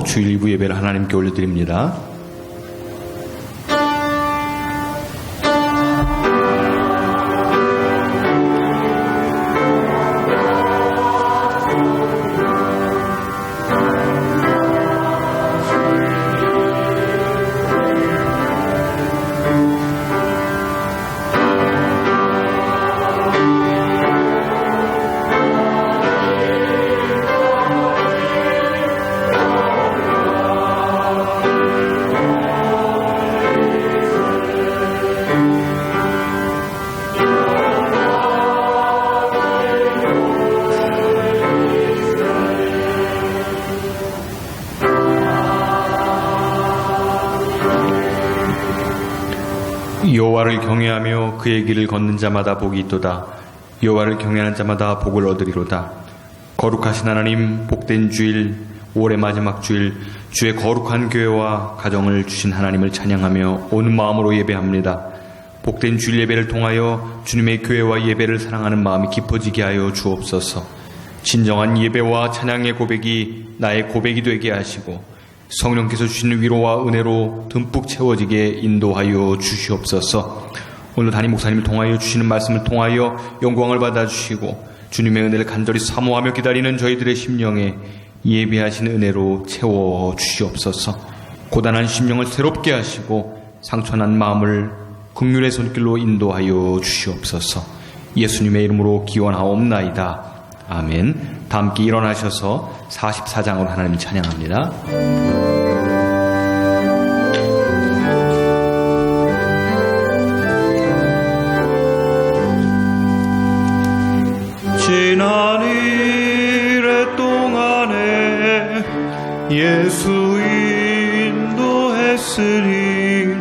주일 2부 예배를 하나님께 올려드립니다. 여호와를 경외하며 그의 길을 걷는 자마다 복이 있도다. 여호와를 경외하는 자마다 복을 얻으리로다. 거룩하신 하나님, 복된 주일, 5월의 마지막 주일, 주의 거룩한 교회와 가정을 주신 하나님을 찬양하며 온 마음으로 예배합니다. 복된 주일 예배를 통하여 주님의 교회와 예배를 사랑하는 마음이 깊어지게 하여 주옵소서. 진정한 예배와 찬양의 고백이 나의 고백이 되게 하시고 성령께서 주시는 위로와 은혜로 듬뿍 채워지게 인도하여 주시옵소서. 오늘 담임 목사님을 통하여 주시는 말씀을 통하여 영광을 받아주시고 주님의 은혜를 간절히 사모하며 기다리는 저희들의 심령에 예비하신 은혜로 채워 주시옵소서. 고단한 심령을 새롭게 하시고 상처난 마음을 긍휼의 손길로 인도하여 주시옵소서. 예수님의 이름으로 기원하옵나이다. 아멘. 다 함께 일어나셔서 44장으로 하나님 찬양합니다. 지난 일의 동안에 예수 인도했으니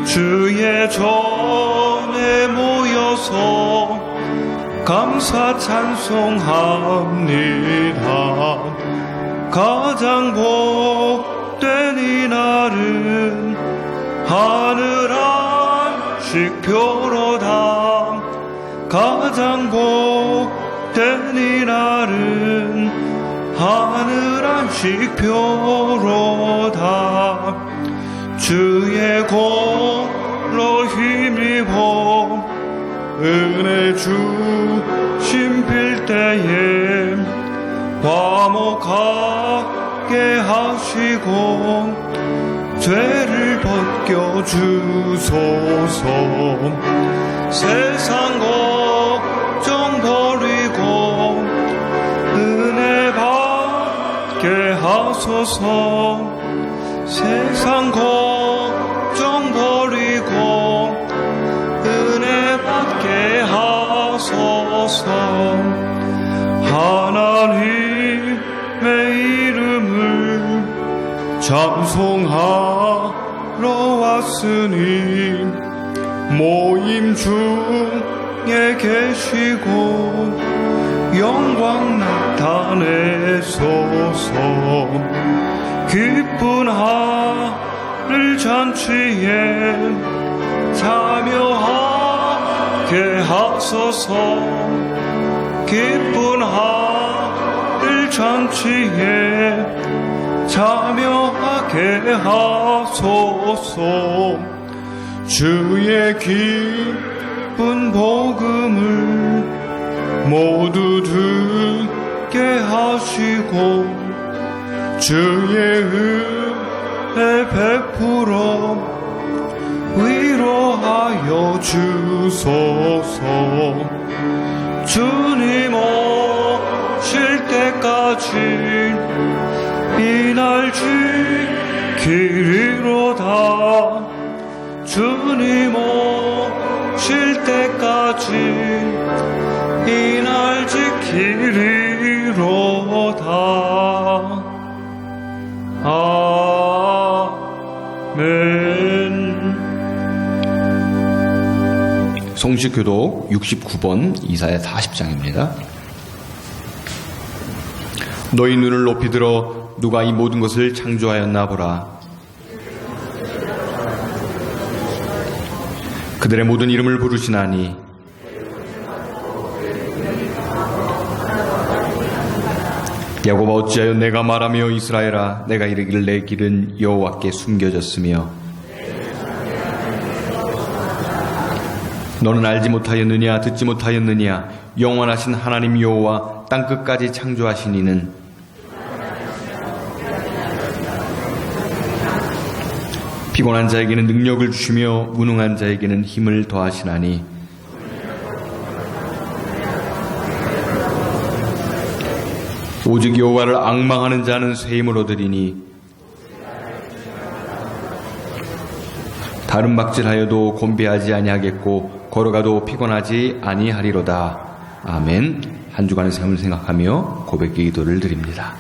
주의 전에 모여서 감사 찬송합니다. 가장 복된 이날은 하늘 안식표로다. 가장 복된 이날은 하늘 안식표로다. 주의 공로 힘입어 은혜 주심 빌 때에 화목하게 하시고 죄를 벗겨주소서. 세상 걱정 버리고 은혜 받게 하소서. 세상 걱정 버리고 은혜 받게 하소서. 하나님의 이름을 찬송하러 왔으니 모임 중에 계시고 영광 나타내소서. 기쁜 하늘 잔치에 참여하게 하소서. 기쁜 하늘 잔치에 참여하게 하소서. 주의 기쁜 복음을 모두 듣게 하시고 주의 은혜 베풀어 위로하여 주소서. 주님 오실 때까지 이날 지키리로다. 주님 오실 때까지 이날 지키리로다. 아멘. 송식교독 69번 이사야 40장입니다. 너희 눈을 높이 들어 누가 이 모든 것을 창조하였나 보라. 그들의 모든 이름을 부르시나니 야곱아 어찌하여 내가 말하며 이스라엘아 내가 이르기를 내 길은 여호와께 숨겨졌으며 너는 알지 못하였느냐 듣지 못하였느냐 영원하신 하나님 여호와 땅끝까지 창조하신 이는 피곤한 자에게는 능력을 주시며 무능한 자에게는 힘을 더하시나니 오직 여호와를 앙망하는 자는 새 힘을 얻으리니 다른 박질하여도 곤비하지 아니하겠고 걸어가도 피곤하지 아니하리로다. 아멘. 한 주간의 삶을 생각하며 고백의 기도를 드립니다.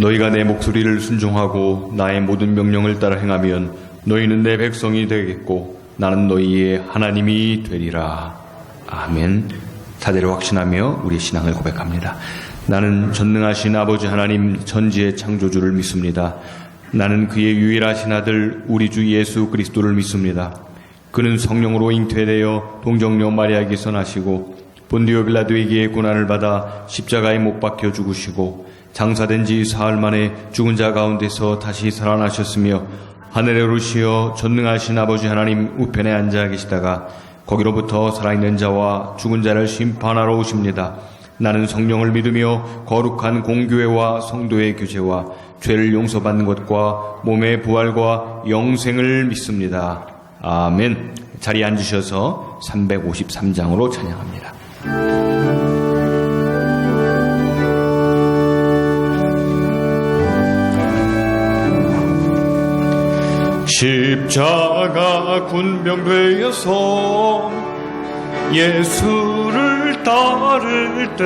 너희가 내 목소리를 순종하고 나의 모든 명령을 따라 행하면 너희는 내 백성이 되겠고 나는 너희의 하나님이 되리라. 아멘. 사대를 확신하며 우리의 신앙을 고백합니다. 나는 전능하신 아버지 하나님 전지의 창조주를 믿습니다. 나는 그의 유일하신 아들 우리 주 예수 그리스도를 믿습니다. 그는 성령으로 잉태되어 동정녀 마리아에게서 나시고 본디오 빌라도에게 고난을 받아 십자가에 못 박혀 죽으시고 장사된 지 사흘 만에 죽은 자 가운데서 다시 살아나셨으며 하늘에 오르시어 전능하신 아버지 하나님 우편에 앉아 계시다가 거기로부터 살아있는 자와 죽은 자를 심판하러 오십니다. 나는 성령을 믿으며 거룩한 공교회와 성도의 교제와 죄를 용서받는 것과 몸의 부활과 영생을 믿습니다. 아멘. 자리에 앉으셔서 353장으로 찬양합니다. 십자가 군병되어서 예수를 따를 때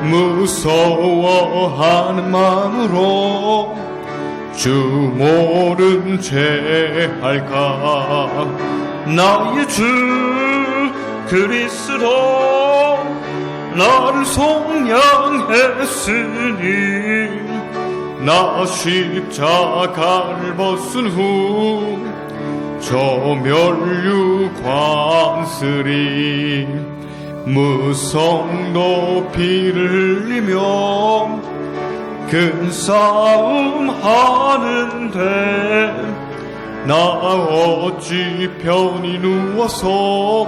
무서워하는 마음으로 주 모른 채 할까. 나의 주 그리스도 나를 속량했으니 나 십자가를 벗은 후 저 멸류 관슬이 무성도 피를 흘리며 큰 싸움 하는데 나 어찌 편히 누워서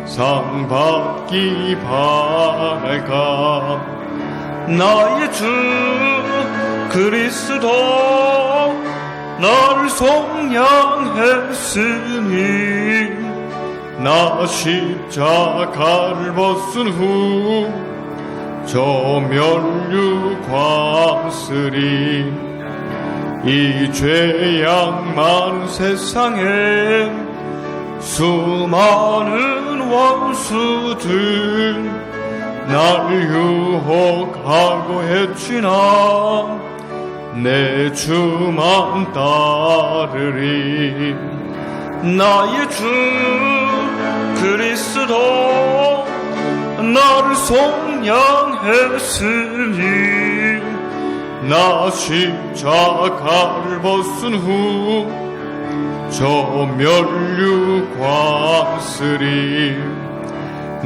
상 받기 바랄까. 나의 주 그리스도 나를 속량했으니 나 십자가를 벗은 후 저 멸류 관슬이 이 죄악 많은 세상에 수많은 원수들 날 유혹하고 해치나 내 주만 따르리. 나의 주 그리스도 나를 속량했으니 나 십자가를 벗은 후 저 멸류 관슬이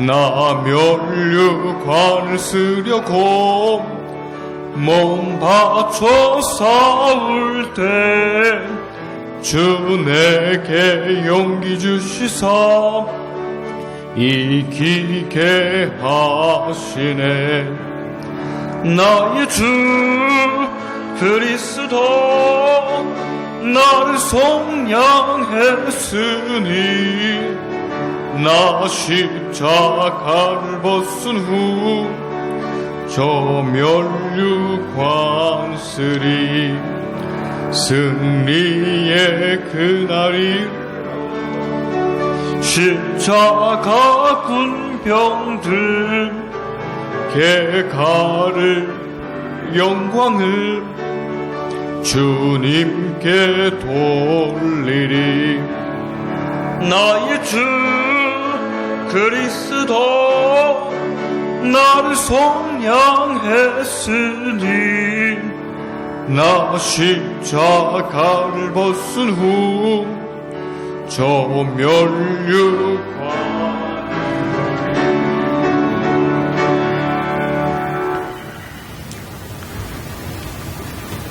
나 멸류관을 쓰려고 몸 바쳐 싸울 때 주 내게 용기 주시사 이기게 하시네. 나의 주 그리스도 나를 속량했으니 나 십자가를 벗은 후 저 면류관쓰리 승리의 그날이 십자가 군병들 개가를 영광을 주님께 돌리리. 나의 주 그리스도 나를 속량했으니 나 십자가를 벗은 후 저 면류관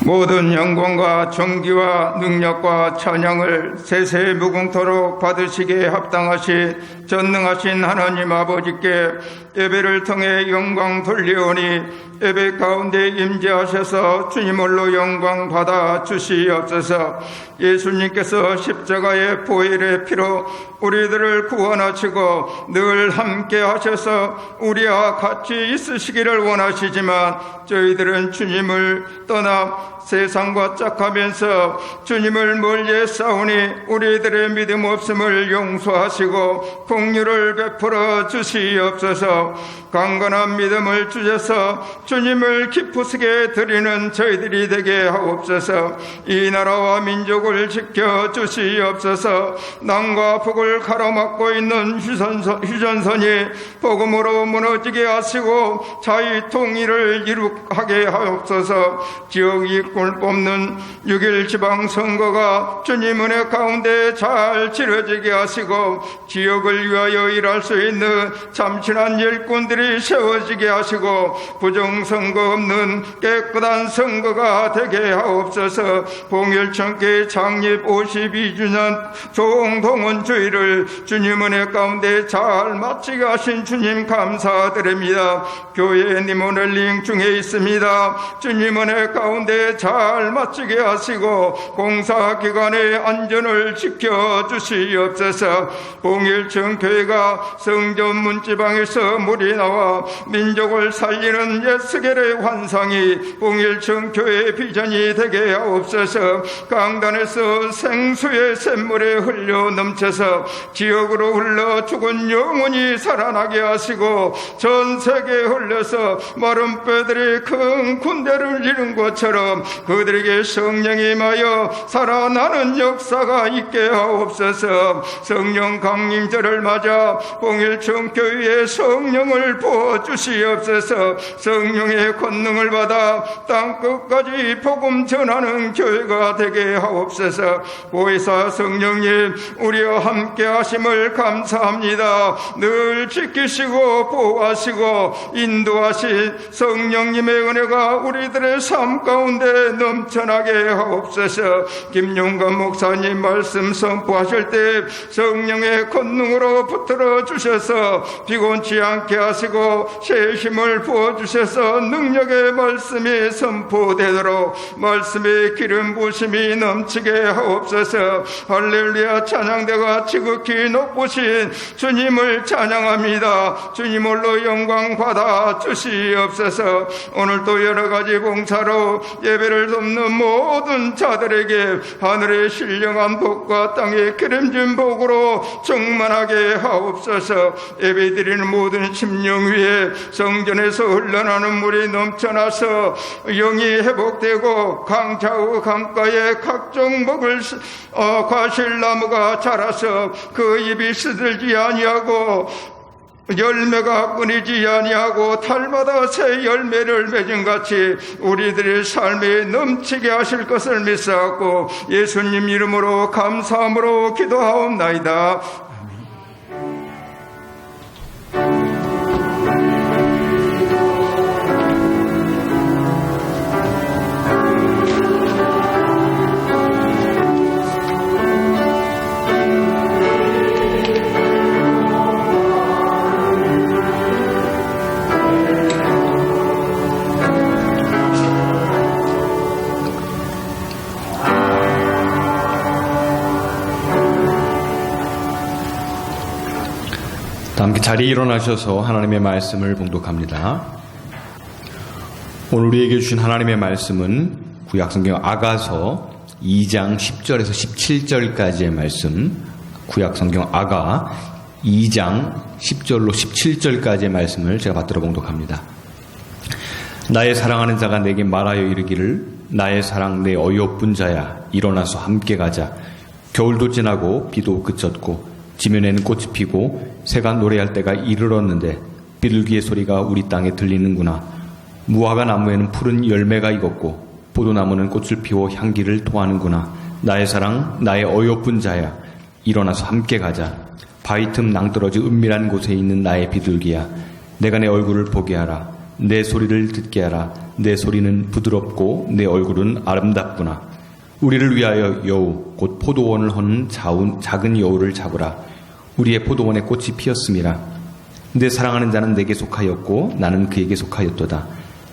모든 영광과 존귀와 능력과 찬양을 세세 무궁토록 받으시기에 합당하신 전능하신 하나님 아버지께 예배를 통해 영광 돌리오니 예배 가운데 임재하셔서 주님 홀로 영광 받아 주시옵소서. 예수님께서 십자가의 보혈의 피로 우리들을 구원하시고 늘 함께 하셔서 우리와 같이 있으시기를 원하시지만 저희들은 주님을 떠나 세상과 짝하면서 주님을 멀리해 싸우니 우리들의 믿음 없음을 용서하시고 긍휼을 베풀어 주시옵소서. 강건한 믿음을 주셔서 주님을 기쁘시게 드리는 저희들이 되게 하옵소서. 이 나라와 민족을 지켜 주시옵소서. 남과 북을 가로막고 있는 휴전선이 복음으로 무너지게 하시고 자유 통일을 이룩하게 하옵소서. 지역 이익을 뽑는 6.1 지방선거가 주님 은혜 가운데 잘 치러지게 하시고 지역을 위하여 일할 수 있는 참신한 일꾼들이 세워지게 하시고 부정선거 없는 깨끗한 선거가 되게 하옵소서. 봉일청교 창립 52주년 총동원주의를 주님 은혜 가운데 잘 마치게 하신 주님 감사드립니다. 교회 니모넬링 중에 있습니다. 주님 은혜 가운데 잘 마치게 하시고 공사기관의 안전을 지켜주시옵소서. 봉일청 교회가 성전 문지방에서 물이 나와 민족을 살리는 예스겔의 환상이 봉일청 교회의 비전이 되게 하옵소서. 강단에서 생수의 샘물에 흘려 넘쳐서 지역으로 흘러 죽은 영혼이 살아나게 하시고 전 세계에 흘러서 마른 뼈들이 큰 군대를 이룬 것처럼 그들에게 성령이 임하여 살아나는 역사가 있게 하옵소서. 성령 강림절을 맞아 봉일청 교회에 성령을 부어주시옵소서. 성령의 권능을 받아 땅끝까지 복음 전하는 교회가 되게 하옵소서. 보혜사 성령님 우리와 함께 하심을 감사합니다. 늘 지키시고 보호하시고 인도하신 성령님의 은혜가 우리들의 삶 가운데 넘쳐나게 하옵소서. 김용관 목사님 말씀 선포하실 때 성령의 권능으로 붙들어 주셔서 피곤치 않게 하시고 새 힘을 부어주셔서 능력의 말씀이 선포되도록 말씀의 기름 부심이 넘치게 하옵소서. 할렐루야. 찬양대가 지극히 높으신 주님을 찬양합니다. 주님 홀로 영광 받아 주시옵소서. 오늘도 여러가지 봉사로 예배를 돕는 모든 자들에게 하늘의 신령한 복과 땅의 기름진 복으로 충만하게 하옵소서. 예배드리는 모든 심령 위에 성전에서 흘러나는 물이 넘쳐나서 영이 회복되고 강좌우 강가에 각종 먹을 과실나무가 자라서 그 잎이 시들지 아니하고 열매가 끊이지 아니하고 달마다 새 열매를 맺은 같이 우리들의 삶에 넘치게 하실 것을 믿사옵고 예수님 이름으로 감사함으로 기도하옵나이다. 함께 자리에 일어나셔서 하나님의 말씀을 봉독합니다. 오늘 우리에게 주신 하나님의 말씀은 구약성경 아가서 2장 10절에서 17절까지의 말씀, 구약성경 아가 2장 10절로 17절까지의 말씀을 제가 받들어 봉독합니다. 나의 사랑하는 자가 내게 말하여 이르기를 나의 사랑 내 어이없은 자야 일어나서 함께 가자. 겨울도 지나고 비도 그쳤고 지면에는 꽃이 피고 새가 노래할 때가 이르렀는데 비둘기의 소리가 우리 땅에 들리는구나. 무화과 나무에는 푸른 열매가 익었고 포도나무는 꽃을 피워 향기를 토하는구나. 나의 사랑 나의 어이없은 자야 일어나서 함께 가자. 바위 틈 낭떠러지 은밀한 곳에 있는 나의 비둘기야 내가 내 얼굴을 보게 하라. 내 소리를 듣게 하라. 내 소리는 부드럽고 내 얼굴은 아름답구나. 우리를 위하여 여우 곧 포도원을 허는 작은 여우를 잡으라. 우리의 포도원에 꽃이 피었음이라. 내 사랑하는 자는 내게 속하였고 나는 그에게 속하였도다.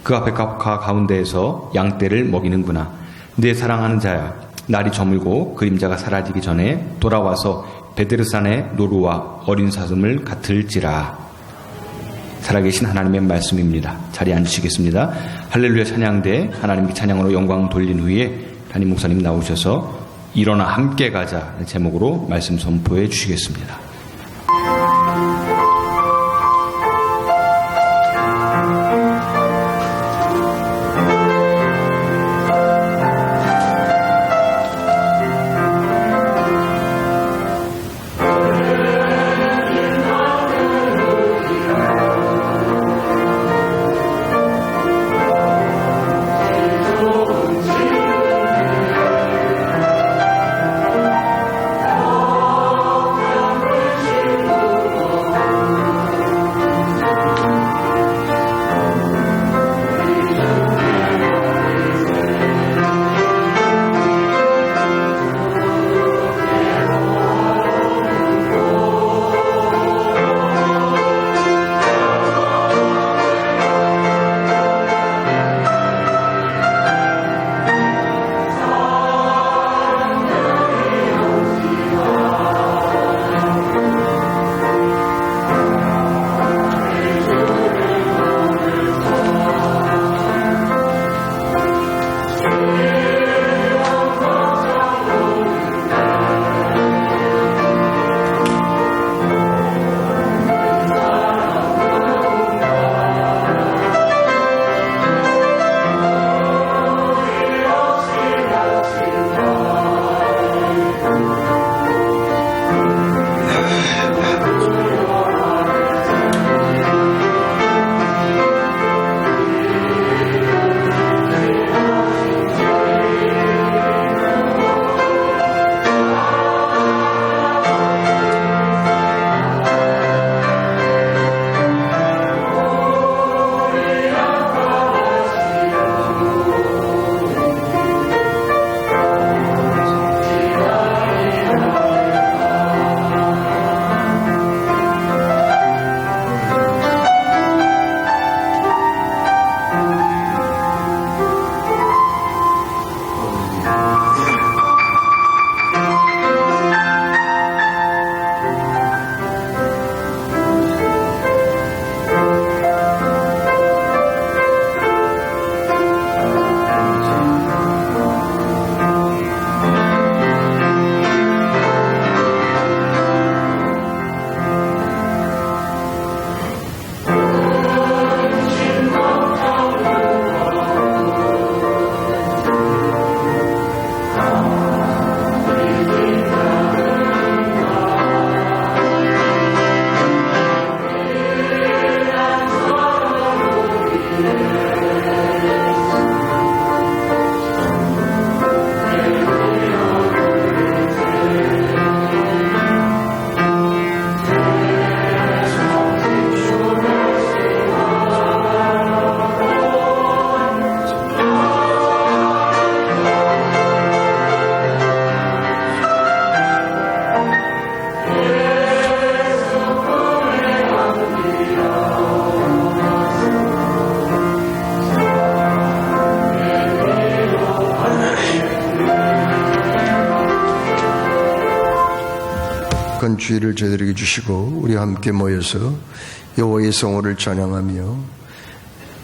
그 앞에 가운데에서 양떼를 먹이는구나. 내 사랑하는 자야 날이 저물고 그림자가 사라지기 전에 돌아와서 베드르산의 노루와 어린 사슴을 같을지라. 살아계신 하나님의 말씀입니다. 자리에 앉으시겠습니다. 할렐루야 찬양대 하나님께 찬양으로 영광 돌린 후에 담임 목사님 나오셔서 일어나 함께 가자 제목으로 말씀 선포해 주시겠습니다. 거룩한 주일을 저희들에게 주시고 우리와 함께 모여서 여호와의 성호를 찬양하며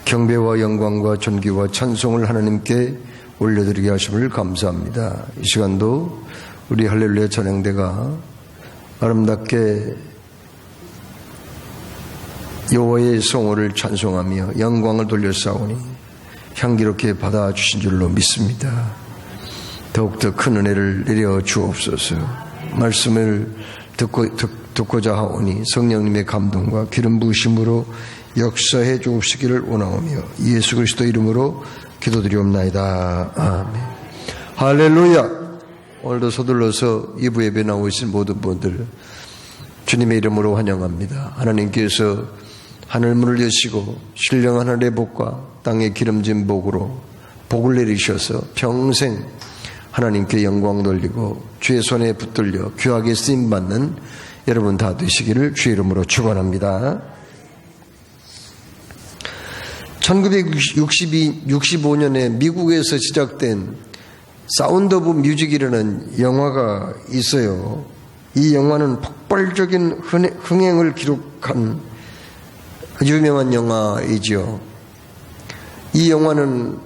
경배와 영광과 존귀와 찬송을 하나님께 올려드리게 하심을 감사합니다. 이 시간도 우리 할렐루야 찬양대가 아름답게 여호와의 성호를 찬송하며 영광을 돌려싸우니 향기롭게 받아주신 줄로 믿습니다. 더욱더 큰 은혜를 내려 주옵소서. 말씀을 듣고자 하오니 성령님의 감동과 기름 부으심으로 역사해 주옵시기를 원하오며 예수 그리스도 이름으로 기도드리옵나이다. 아멘. 할렐루야. 오늘도 서둘러서 2부 예배 나오신 모든 분들 주님의 이름으로 환영합니다. 하나님께서 하늘문을 여시고 신령한 하늘의 복과 땅의 기름진 복으로 복을 내리셔서 평생 하나님께 영광 돌리고 주의 손에 붙들려 귀하게 쓰임받는 여러분 다 되시기를 주의 이름으로 축원합니다. 1965년에 미국에서 시작된 사운드 오브 뮤직이라는 영화가 있어요. 이 영화는 폭발적인 흥행을 기록한 유명한 영화이지요. 이 영화는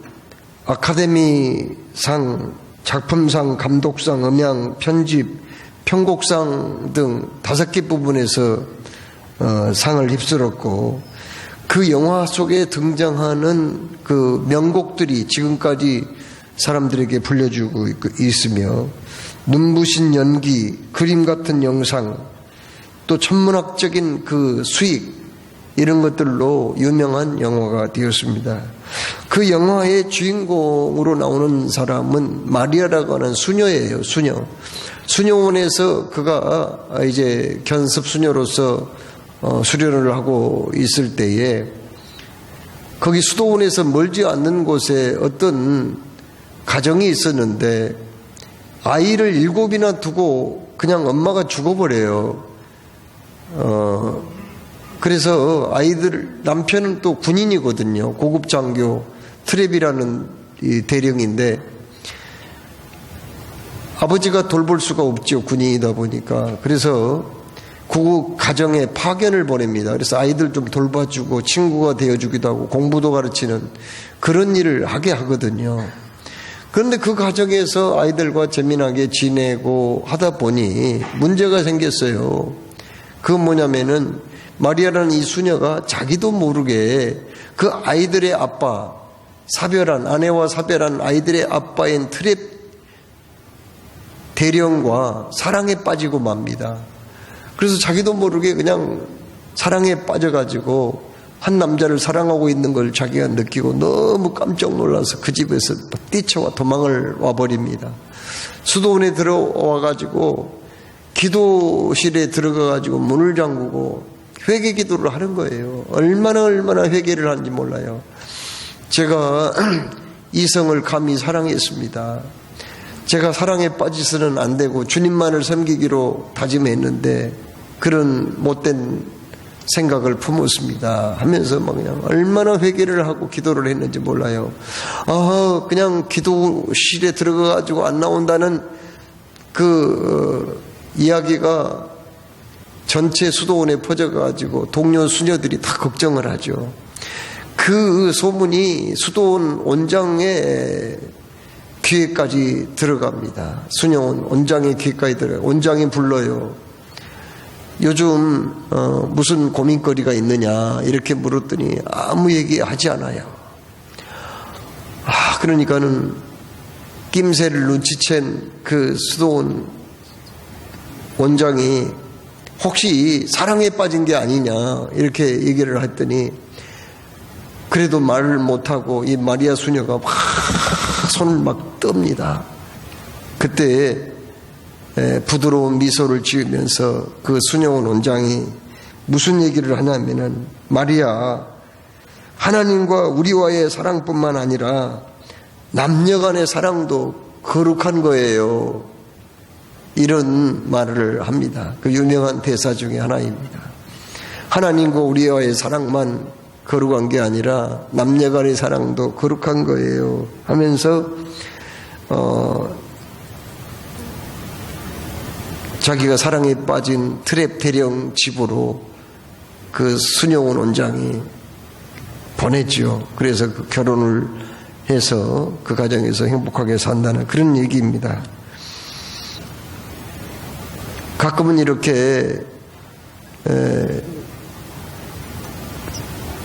아카데미상, 작품상, 감독상, 음향, 편집, 편곡상 등 5개 부분에서 상을 휩쓸었고 그 영화 속에 등장하는 그 명곡들이 지금까지 사람들에게 불려주고 있으며 눈부신 연기, 그림 같은 영상, 또 천문학적인 그 수익 이런 것들로 유명한 영화가 되었습니다. 그 영화의 주인공으로 나오는 사람은 마리아라고 하는 수녀예요. 수녀원에서 그가 이제 견습 수녀로서 수련을 하고 있을 때에 거기 수도원에서 멀지 않는 곳에 어떤 가정이 있었는데 아이를 7이나 두고 그냥 엄마가 죽어버려요. 그래서 남편은 또 군인이거든요. 고급 장교 트랩이라는 이 대령인데 아버지가 돌볼 수가 없죠. 군인이다 보니까. 그래서 그 가정에 파견을 보냅니다. 그래서 아이들 좀 돌봐주고 친구가 되어주기도 하고 공부도 가르치는 그런 일을 하게 하거든요. 그런데 그 가정에서 아이들과 재미나게 지내고 하다 보니 문제가 생겼어요. 그건 뭐냐면은 마리아라는 이 수녀가 자기도 모르게 그 아이들의 아빠, 아내와 사별한 아이들의 아빠인 트랩 대령과 사랑에 빠지고 맙니다. 그래서 자기도 모르게 그냥 사랑에 빠져가지고 한 남자를 사랑하고 있는 걸 자기가 느끼고 너무 깜짝 놀라서 그 집에서 뛰쳐와 도망을 와버립니다. 수도원에 들어와가지고 기도실에 들어가가지고 문을 잠그고 회개 기도를 하는 거예요. 얼마나 회개를 하는지 몰라요. 제가 이성을 감히 사랑했습니다. 제가 사랑에 빠지서는 안 되고 주님만을 섬기기로 다짐했는데 그런 못된 생각을 품었습니다 하면서 막 그냥 얼마나 회개를 하고 기도를 했는지 몰라요. 그냥 기도실에 들어가가지고 안 나온다는 그 이야기가 전체 수도원에 퍼져가지고 동료 수녀들이 다 걱정을 하죠. 그 소문이 수도원 원장의 귀에까지 들어갑니다. 수녀원 원장의 귀에까지 들어가요. 원장이 불러요. 요즘 무슨 고민거리가 있느냐 이렇게 물었더니 아무 얘기하지 않아요. 그러니까는 낌새를 눈치챈 그 수도원 원장이 혹시 사랑에 빠진 게 아니냐 이렇게 얘기를 했더니 그래도 말을 못하고 이 마리아 수녀가 막 손을 막 뜹니다. 그때 부드러운 미소를 지으면서 그 수녀원 원장이 무슨 얘기를 하냐면은 마리아, 하나님과 우리와의 사랑뿐만 아니라 남녀간의 사랑도 거룩한 거예요. 이런 말을 합니다. 그 유명한 대사 중에 하나입니다. 하나님과 우리와의 사랑만 거룩한 게 아니라 남녀간의 사랑도 거룩한 거예요 하면서 자기가 사랑에 빠진 트랩 대령 집으로 그 순영원 원장이 보냈죠. 그래서 그 결혼을 해서 그 가정에서 행복하게 산다는 그런 얘기입니다. 가끔은 이렇게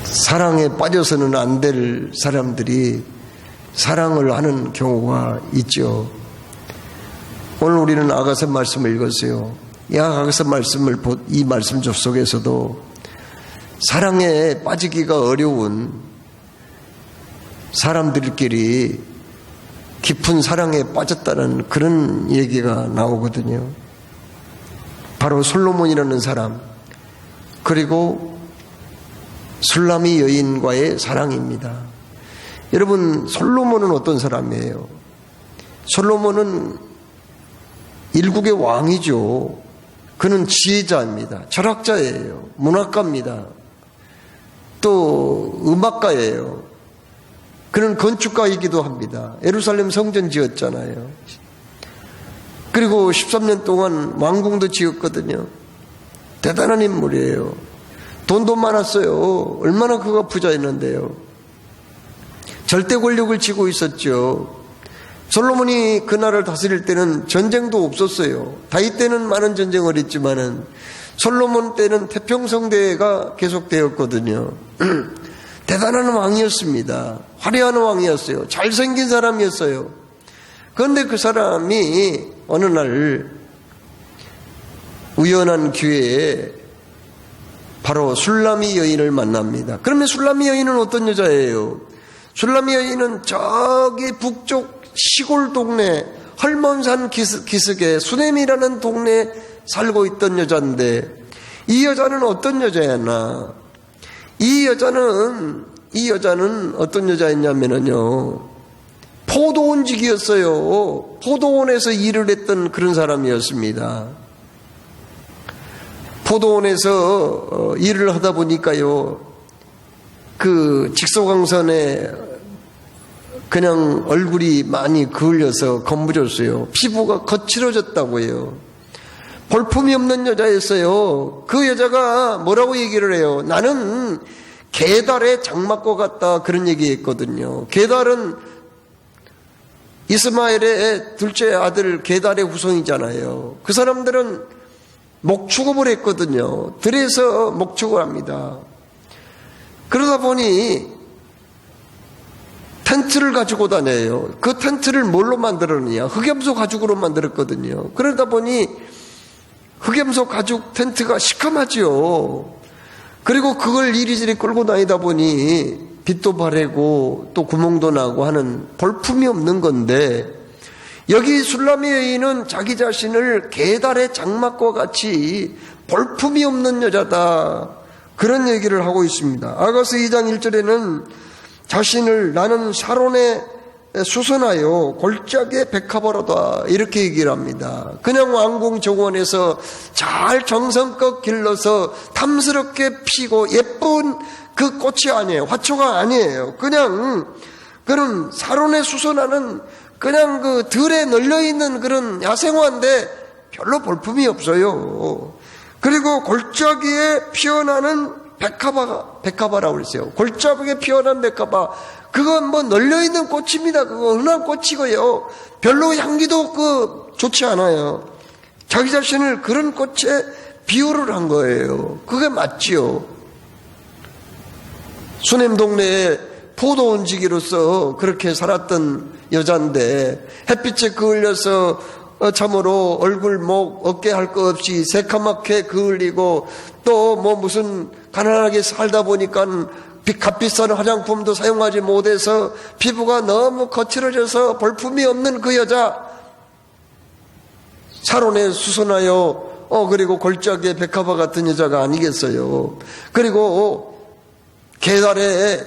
사랑에 빠져서는 안 될 사람들이 사랑을 하는 경우가 있죠. 오늘 우리는 아가서 말씀을 읽었어요. 이 아가서 말씀을 이 말씀 속에서도 사랑에 빠지기가 어려운 사람들끼리 깊은 사랑에 빠졌다는 그런 얘기가 나오거든요. 바로 솔로몬이라는 사람, 그리고 술라미 여인과의 사랑입니다. 여러분, 솔로몬은 어떤 사람이에요? 솔로몬은 일국의 왕이죠. 그는 지혜자입니다. 철학자예요. 문학가입니다. 또 음악가예요. 그는 건축가이기도 합니다. 예루살렘 성전 지었잖아요. 그리고 13년 동안 왕궁도 지었거든요. 대단한 인물이에요. 돈도 많았어요. 얼마나 그가 부자였는데요. 절대 권력을 쥐고 있었죠. 솔로몬이 그 나라를 다스릴 때는 전쟁도 없었어요. 다윗 때는 많은 전쟁을 했지만은 솔로몬 때는 태평성대가 계속되었거든요. 대단한 왕이었습니다. 화려한 왕이었어요. 잘생긴 사람이었어요. 그런데 그 사람이 어느 날 우연한 기회에 바로 술라미 여인을 만납니다. 그러면 술라미 여인은 어떤 여자예요? 술라미 여인은 저기 북쪽 시골 동네 헐몬산 기슭에 수넴이라는 동네에 살고 있던 여자인데, 이 여자는 어떤 여자였나? 이 여자는 어떤 여자였냐면요, 포도원직이었어요. 포도원에서 일을 했던 그런 사람이었습니다. 포도원에서 일을 하다 보니까요, 그 직소광선에 그냥 얼굴이 많이 그을려서 검부졌어요. 피부가 거칠어졌다고 해요. 볼품이 없는 여자였어요. 그 여자가 뭐라고 얘기를 해요? 나는 게달의 장막과 같다, 그런 얘기했거든요. 게달은 이스마엘의 둘째 아들 게달의 후손이잖아요. 그 사람들은 목축업을 했거든요. 들에서 목축을 합니다. 그러다 보니 텐트를 가지고 다녀요. 그 텐트를 뭘로 만들었느냐? 흑염소 가죽으로 만들었거든요. 그러다 보니 흑염소 가죽 텐트가 시커멓지요. 그리고 그걸 이리저리 끌고 다니다 보니 빛도 바래고 또 구멍도 나고 하는 볼품이 없는 건데, 여기 술라미 여인은 자기 자신을 게달의 장막과 같이 볼품이 없는 여자다, 그런 얘기를 하고 있습니다. 아가서 2장 1절에는 자신을 나는 샤론에 수선하여 골짜기의 백합화로다, 이렇게 얘기를 합니다. 그냥 왕궁 정원에서 잘 정성껏 길러서 탐스럽게 피고 예쁜 그 꽃이 아니에요. 화초가 아니에요. 그냥 그런 샤론에 수선하는 그냥 그 들에 널려있는 그런 야생화인데 별로 볼품이 없어요. 그리고 골짜기에 피어나는 백합화라고 그랬어요. 골짜기에 피어난 백합화, 그건 뭐 널려있는 꽃입니다. 그거 흔한 꽃이고요. 별로 향기도 좋지 않아요. 자기 자신을 그런 꽃에 비유를 한 거예요. 그게 맞지요. 수넴 동네에 포도원지기로서 그렇게 살았던 여자인데, 햇빛에 그을려서 참으로 얼굴, 목, 어깨 할 거 없이 새카맣게 그을리고, 또 뭐 무슨 가난하게 살다 보니까 값비싼 화장품도 사용하지 못해서 피부가 너무 거칠어져서 볼품이 없는 그 여자, 사론에 수선하여 그리고 골짜기에 백합화 같은 여자가 아니겠어요. 그리고 게달에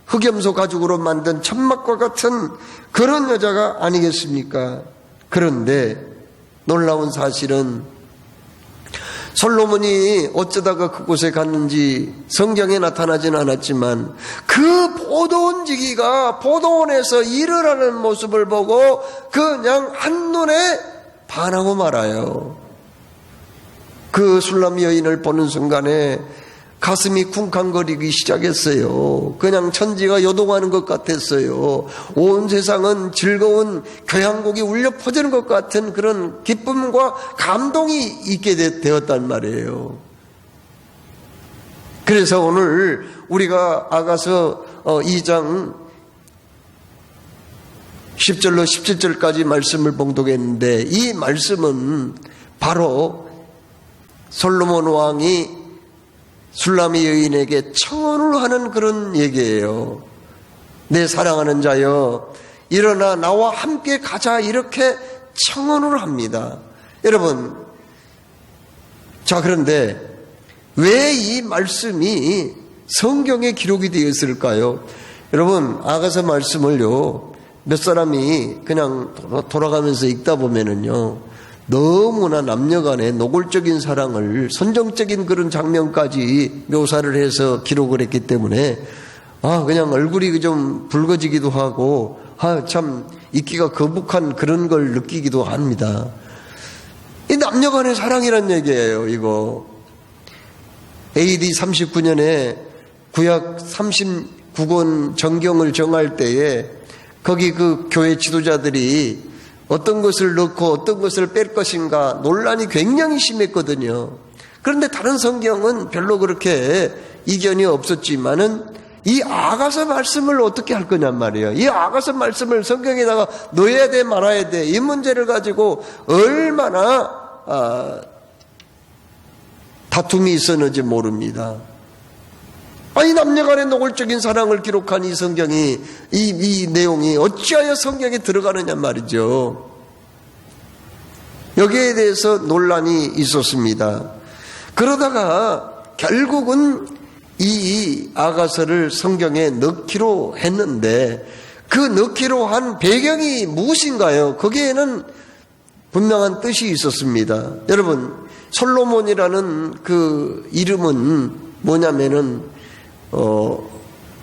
흑염소 가죽으로 만든 천막과 같은 그런 여자가 아니겠습니까? 그런데 놀라운 사실은 솔로몬이 어쩌다가 그곳에 갔는지 성경에 나타나지는 않았지만, 그 포도원지기가 포도원에서 일을 하는 모습을 보고 그냥 한눈에 반하고 말아요. 그 술람 여인을 보는 순간에 가슴이 쿵쾅거리기 시작했어요. 그냥 천지가 요동하는 것 같았어요. 온 세상은 즐거운 교향곡이 울려 퍼지는 것 같은 그런 기쁨과 감동이 있게 되었단 말이에요. 그래서 오늘 우리가 아가서 2장 10절로 17절까지 말씀을 봉독했는데, 이 말씀은 바로 솔로몬 왕이 술람의 여인에게 청혼을 하는 그런 얘기예요. 내 사랑하는 자여, 일어나 나와 함께 가자, 이렇게 청혼을 합니다. 여러분, 자, 그런데 왜 이 말씀이 성경에 기록이 되어 있을까요? 여러분, 아가서 말씀을요, 몇 사람이 그냥 돌아가면서 읽다 보면은요, 너무나 남녀간의 노골적인 사랑을, 선정적인 그런 장면까지 묘사를 해서 기록을 했기 때문에 그냥 얼굴이 좀 붉어지기도 하고 참 있기가 거북한 그런 걸 느끼기도 합니다. 이 남녀간의 사랑이란 얘기예요. 이거 AD 39년에 구약 39권 정경을 정할 때에 거기 그 교회 지도자들이 어떤 것을 넣고 어떤 것을 뺄 것인가 논란이 굉장히 심했거든요. 그런데 다른 성경은 별로 그렇게 이견이 없었지만은 이 아가서 말씀을 어떻게 할 거냔 말이에요. 이 아가서 말씀을 성경에다가 넣어야 돼 말아야 돼, 이 문제를 가지고 얼마나 다툼이 있었는지 모릅니다. 이 남녀간의 노골적인 사랑을 기록한 이 성경이, 이 내용이 어찌하여 성경에 들어가느냐 말이죠. 여기에 대해서 논란이 있었습니다. 그러다가 결국은 이 아가서를 성경에 넣기로 했는데, 그 넣기로 한 배경이 무엇인가요? 거기에는 분명한 뜻이 있었습니다. 여러분, 솔로몬이라는 그 이름은 뭐냐면은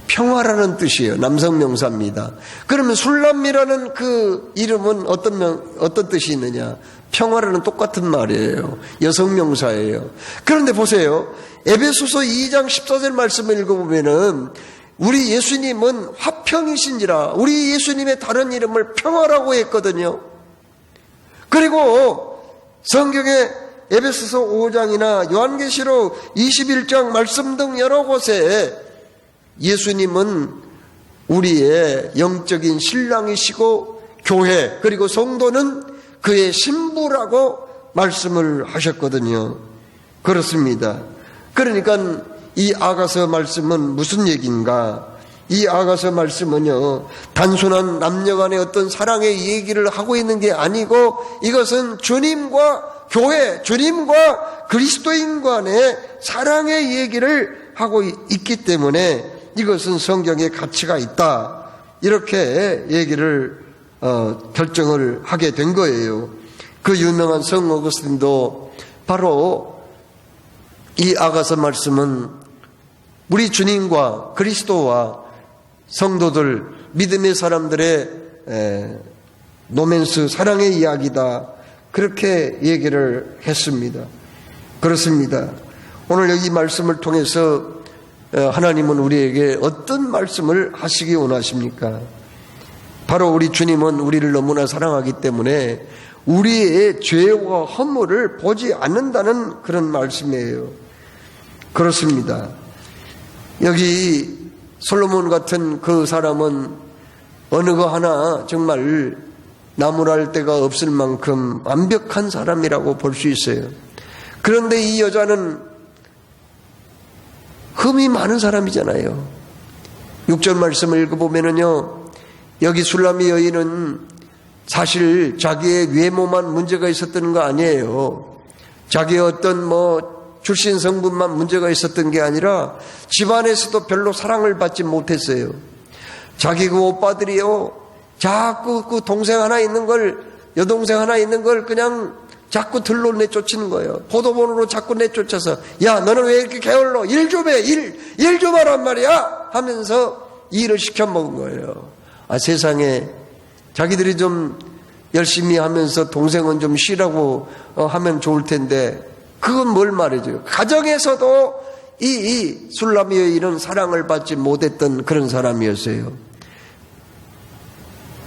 평화라는 뜻이에요. 남성 명사입니다. 그러면 술람이라는 그 이름은 어떤 뜻이 있느냐? 평화라는 똑같은 말이에요. 여성 명사예요. 그런데 보세요. 에베소서 2장 14절 말씀을 읽어보면은 우리 예수님은 화평이신지라, 우리 예수님의 다른 이름을 평화라고 했거든요. 그리고 성경에 에베소서 5장이나 요한계시록 21장 말씀 등 여러 곳에 예수님은 우리의 영적인 신랑이시고 교회, 그리고 성도는 그의 신부라고 말씀을 하셨거든요. 그렇습니다. 그러니까 이 아가서 말씀은 무슨 얘기인가? 이 아가서 말씀은요, 단순한 남녀간의 어떤 사랑의 얘기를 하고 있는 게 아니고, 이것은 주님과 교회, 주님과 그리스도인 간의 사랑의 얘기를 하고 있기 때문에 이것은 성경에 가치가 있다, 이렇게 얘기를 결정을 하게 된 거예요. 그 유명한 성 어거스틴도 바로 이 아가서 말씀은 우리 주님과 그리스도와 성도들, 믿음의 사람들의 로맨스, 사랑의 이야기다, 그렇게 얘기를 했습니다. 그렇습니다. 오늘 여기 말씀을 통해서 하나님은 우리에게 어떤 말씀을 하시기 원하십니까? 바로 우리 주님은 우리를 너무나 사랑하기 때문에 우리의 죄와 허물을 보지 않는다는 그런 말씀이에요. 그렇습니다. 여기 솔로몬 같은 그 사람은 어느 거 하나 정말 나무랄 데가 없을 만큼 완벽한 사람이라고 볼 수 있어요. 그런데 이 여자는 흠이 많은 사람이잖아요. 6절 말씀을 읽어보면은요, 여기 술람의 여인은 사실 자기의 외모만 문제가 있었던 거 아니에요. 자기의 어떤 출신 성분만 문제가 있었던 게 아니라 집안에서도 별로 사랑을 받지 못했어요. 자기 그 오빠들이요, 자꾸 그 동생 하나 있는 걸, 여동생 하나 있는 걸 그냥 자꾸 들러 내쫓는 거예요. 포도본으로 자꾸 내쫓아서, 야, 너는 왜 이렇게 게을러? 일 좀 해! 일 좀 하란 말이야! 하면서 일을 시켜먹은 거예요. 세상에 자기들이 좀 열심히 하면서 동생은 좀 쉬라고 하면 좋을 텐데, 그건 뭘 말해줘요? 가정에서도 이 술람이 여인은 사랑을 받지 못했던 그런 사람이었어요.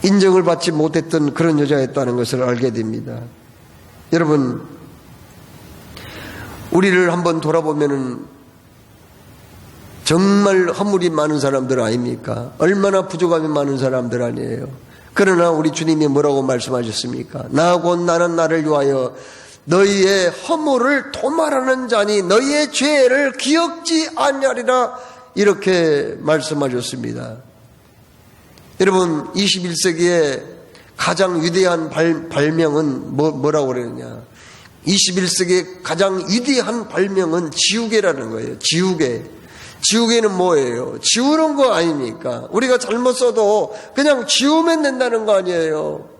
인정을 받지 못했던 그런 여자였다는 것을 알게 됩니다. 여러분, 우리를 한번 돌아보면은 정말 허물이 많은 사람들 아닙니까? 얼마나 부족함이 많은 사람들 아니에요. 그러나 우리 주님이 뭐라고 말씀하셨습니까? 나 곧 나는 나를 위하여 너희의 허물을 도말하는 자니 너희의 죄를 기억지 아니하리라, 이렇게 말씀하셨습니다. 여러분, 21세기의 가장 위대한 발명은 뭐라고 그러느냐? 21세기의 가장 위대한 발명은 지우개라는 거예요. 지우개는 뭐예요? 지우는 거 아닙니까? 우리가 잘못 써도 그냥 지우면 된다는 거 아니에요?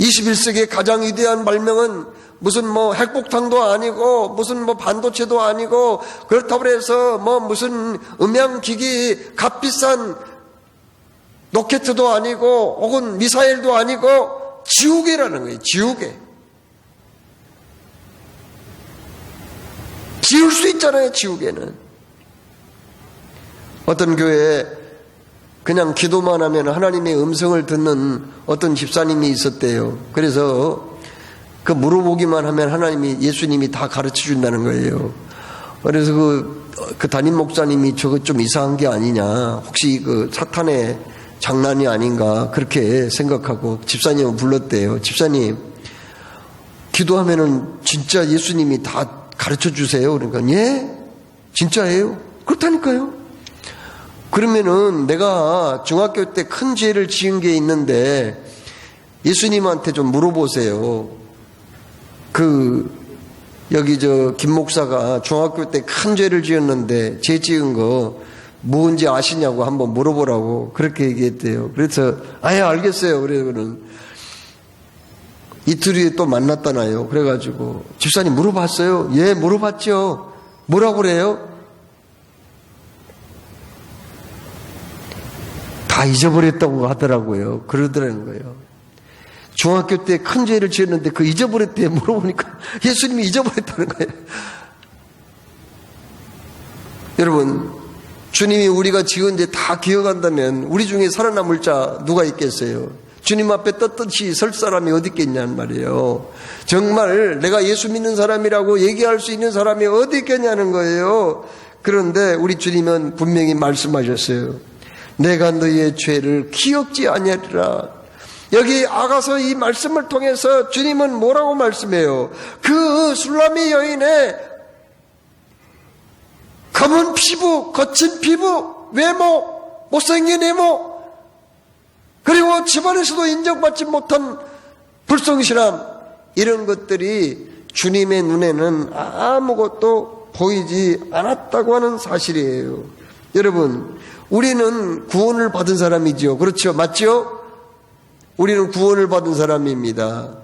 21세기의 가장 위대한 발명은 무슨 핵폭탄도 아니고 무슨 반도체도 아니고 그렇다고 해서 무슨 음향기기 값비싼 로켓도 아니고 혹은 미사일도 아니고 지우개라는 거예요. 지우개. 지울 수 있잖아요. 지우개는. 어떤 교회에 그냥 기도만 하면 하나님의 음성을 듣는 어떤 집사님이 있었대요. 그래서 그 물어보기만 하면 예수님이 다 가르쳐 준다는 거예요. 그래서 그 담임 목사님이 저거 좀 이상한 게 아니냐, 혹시 그 사탄의 장난이 아닌가 그렇게 생각하고 집사님을 불렀대요. 집사님, 기도하면은 진짜 예수님이 다 가르쳐 주세요. 그러니까 예? 진짜예요? 그렇다니까요. 그러면은 내가 중학교 때 큰 죄를 지은 게 있는데 예수님한테 좀 물어보세요. 여기 김 목사가 중학교 때 큰 죄를 지었는데 죄 지은 거 뭔지 아시냐고 한번 물어보라고 그렇게 얘기했대요. 그래서 알겠어요. 그래서는 이틀 후에 또 만났잖아요. 그래가지고 집사님 물어봤어요. 예, 물어봤죠. 뭐라고 그래요? 다 잊어버렸다고 하더라고요. 그러더라는 거예요. 중학교 때 큰 죄를 지었는데 그 잊어버렸대 물어보니까 예수님이 잊어버렸다는 거예요. 여러분, 주님이 우리가 지은 죄 다 기억한다면 우리 중에 살아남을 자 누가 있겠어요? 주님 앞에 떳떳이 설 사람이 어디 있겠냐는 말이에요. 정말 내가 예수 믿는 사람이라고 얘기할 수 있는 사람이 어디 있겠냐는 거예요. 그런데 우리 주님은 분명히 말씀하셨어요. 내가 너희의 죄를 기억지 아니하리라. 여기 아가서 이 말씀을 통해서 주님은 뭐라고 말씀해요? 그 술라미 여인의 검은 피부, 거친 피부, 외모, 못생긴 외모, 그리고 집안에서도 인정받지 못한 불성실함, 이런 것들이 주님의 눈에는 아무것도 보이지 않았다고 하는 사실이에요. 여러분, 우리는 구원을 받은 사람이죠. 그렇죠? 맞죠? 우리는 구원을 받은 사람입니다.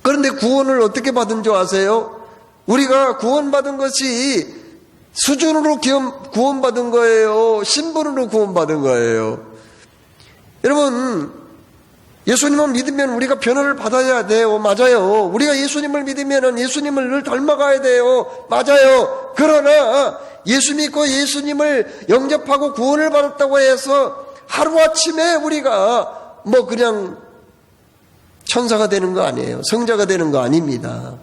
그런데 구원을 어떻게 받은 줄 아세요? 우리가 구원받은 것이 수준으로 구원받은 거예요? 신분으로 구원받은 거예요? 여러분, 예수님을 믿으면 우리가 변화를 받아야 돼요. 맞아요. 우리가 예수님을 믿으면 예수님을 늘 닮아가야 돼요. 맞아요. 그러나 예수 믿고 예수님을 영접하고 구원을 받았다고 해서 하루아침에 우리가 그냥 천사가 되는 거 아니에요. 성자가 되는 거 아닙니다.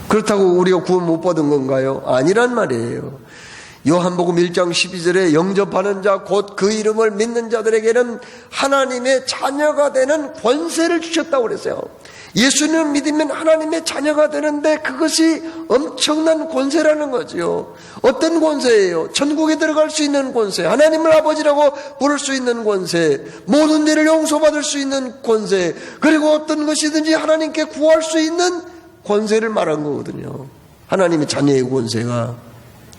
그렇다고 우리가 구원 못 받은 건가요? 아니란 말이에요. 요한복음 1장 12절에 영접하는 자 곧 그 이름을 믿는 자들에게는 하나님의 자녀가 되는 권세를 주셨다고 그랬어요. 예수님을 믿으면 하나님의 자녀가 되는데 그것이 엄청난 권세라는 거죠. 어떤 권세예요? 천국에 들어갈 수 있는 권세, 하나님을 아버지라고 부를 수 있는 권세, 모든 죄를 용서받을 수 있는 권세, 그리고 어떤 것이든지 하나님께 구할 수 있는 권세를 말한 거거든요. 하나님의 자녀의 권세가.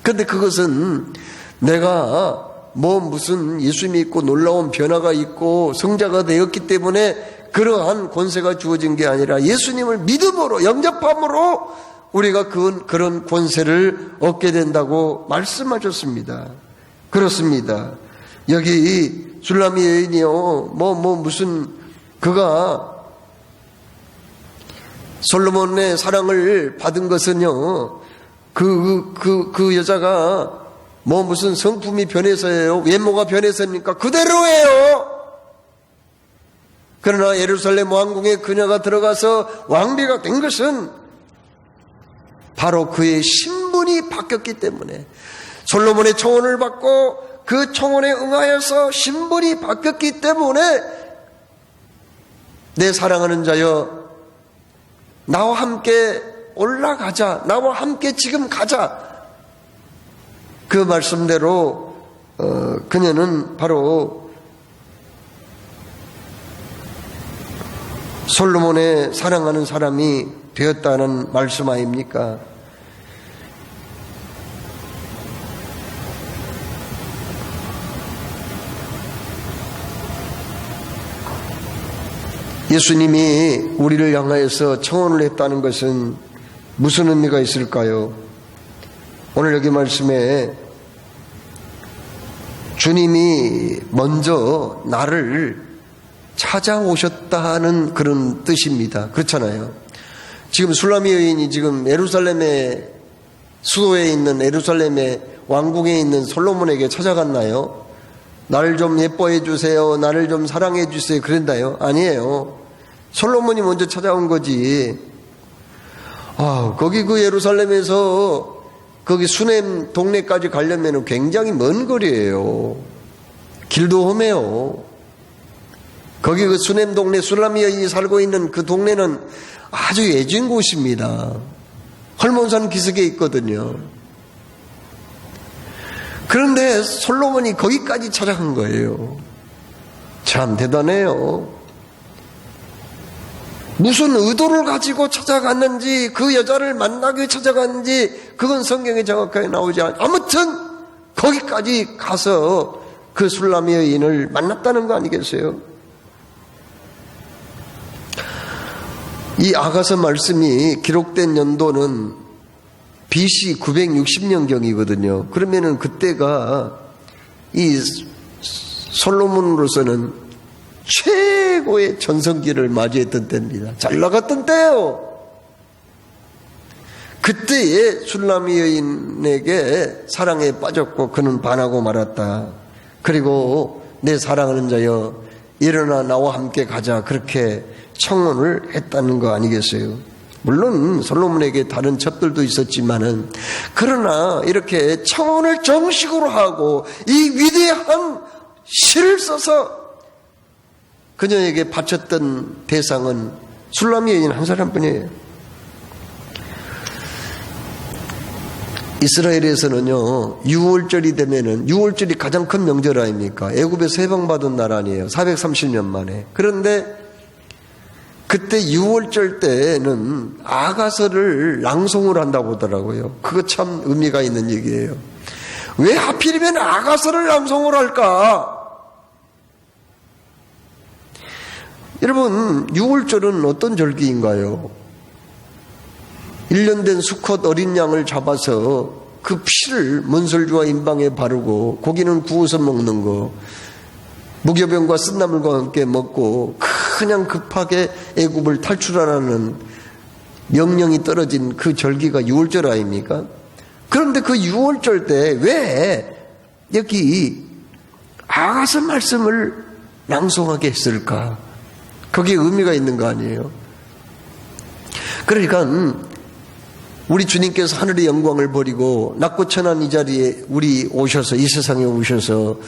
그런데 그것은 내가 무슨 예수 믿고 놀라운 변화가 있고 성자가 되었기 때문에 그러한 권세가 주어진 게 아니라 예수님을 믿음으로 영접함으로 우리가 그런 권세를 얻게 된다고 말씀하셨습니다. 그렇습니다. 여기 술라미 여인이요 무슨 그가 솔로몬의 사랑을 받은 것은요, 그 여자가 무슨 성품이 변해서예요? 외모가 변해서입니까? 그대로예요! 그러나 예루살렘 왕궁에 그녀가 들어가서 왕비가 된 것은 바로 그의 신분이 바뀌었기 때문에, 솔로몬의 청혼을 받고 그 청혼에 응하여서 신분이 바뀌었기 때문에, 내 사랑하는 자여, 나와 함께 올라가자, 나와 함께 지금 가자, 그 말씀대로 그녀는 바로 솔로몬의 사랑하는 사람이 되었다는 말씀 아닙니까? 예수님이 우리를 향하여서 청혼을 했다는 것은 무슨 의미가 있을까요? 오늘 여기 말씀에 주님이 먼저 나를 찾아오셨다는 그런 뜻입니다. 그렇잖아요. 지금 술라미 여인이 지금 예루살렘의 수도에 있는 예루살렘의 왕궁에 있는 솔로몬에게 찾아갔나요? 나를 좀 예뻐해 주세요, 나를 좀 사랑해 주세요, 그랬나요? 아니에요. 솔로몬이 먼저 찾아온 거지. 거기 그 예루살렘에서 거기 수넴 동네까지 가려면 굉장히 먼 거리예요. 길도 험해요. 거기 그 수넴 동네 술라미 여인이 살고 있는 그 동네는 아주 외진 곳입니다. 헐몬산 기슭에 있거든요. 그런데 솔로몬이 거기까지 찾아간 거예요. 참 대단해요. 무슨 의도를 가지고 찾아갔는지, 그 여자를 만나기 찾아갔는지 그건 성경에 정확하게 나오지 않아요. 아무튼 거기까지 가서 그 술라미 여인을 만났다는 거 아니겠어요? 이 아가서 말씀이 기록된 연도는 BC 960년경이거든요. 그러면은 그때가 이 솔로몬으로서는 최고의 전성기를 맞이했던 때입니다. 잘 나갔던 때예요. 그때에 술라미 여인에게 사랑에 빠졌고 그는 반하고 말았다. 그리고 내 사랑하는 자여, 일어나 나와 함께 가자, 그렇게 청혼을 했다는 거 아니겠어요? 물론 솔로몬에게 다른 첩들도 있었지만은, 그러나 이렇게 청혼을 정식으로 하고 이 위대한 시를 써서 그녀에게 바쳤던 대상은 술라미 여인 한 사람뿐이에요. 이스라엘에서는요, 6월절이 되면은, 6월절이 가장 큰 명절 아닙니까? 애굽에서 해방받은 날 아니에요. 430년 만에. 그런데 그때 6월절 때는 아가서를 낭송을 한다고 하더라고요. 그거 참 의미가 있는 얘기예요. 왜 하필이면 아가서를 낭송을 할까? 여러분, 6월절은 어떤 절기인가요? 1년 된 수컷 어린 양을 잡아서 그 피를 문설주와 임방에 바르고 고기는 구워서 먹는 거, 무교병과 쓴나물과 함께 먹고 그냥 급하게 애굽을 탈출하라는 명령이 떨어진 그 절기가 6월절 아닙니까? 그런데 그 6월절 때 왜 여기 아가서 말씀을 낭송하게 했을까? 거기에 의미가 있는 거 아니에요? 그러니까 우리 주님께서 하늘의 영광을 버리고 낮고 천한 이 자리에 우리 오셔서, 이 세상에 오셔서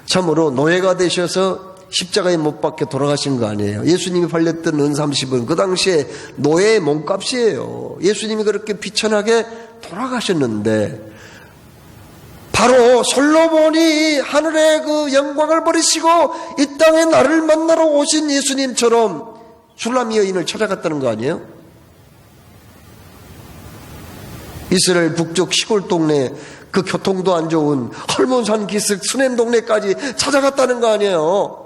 참으로 노예가 되셔서 십자가에 못 박혀 돌아가신 거 아니에요? 예수님이 팔렸던 은 30은 그 당시에 노예의 몸값이에요. 예수님이 그렇게 비천하게 돌아가셨는데, 바로 솔로몬이 하늘의 그 영광을 버리시고 이 땅에 나를 만나러 오신 예수님처럼 술라미 여인을 찾아갔다는 거 아니에요? 이스라엘 북쪽 시골 동네, 그 교통도 안 좋은 헐몬산 기슭 수넴 동네까지 찾아갔다는 거 아니에요?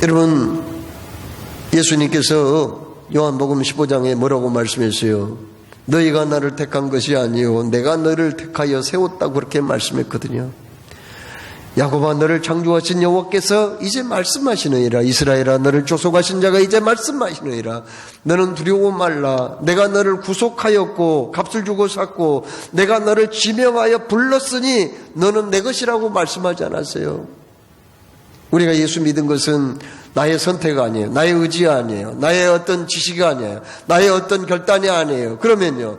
여러분, 예수님께서 요한복음 15장에 뭐라고 말씀했어요? 너희가 나를 택한 것이 아니요 내가 너를 택하여 세웠다고 그렇게 말씀했거든요. 야곱아 너를 창조하신 여호와께서 이제 말씀하시느니라. 이스라엘아 너를 조속하신 자가 이제 말씀하시느니라. 너는 두려워 말라. 내가 너를 구속하였고 값을 주고 샀고 내가 너를 지명하여 불렀으니 너는 내 것이라고 말씀하지 않았어요. 우리가 예수 믿은 것은 나의 선택 아니에요. 나의 의지 아니에요. 나의 어떤 지식이 아니에요. 나의 어떤 결단이 아니에요. 그러면요,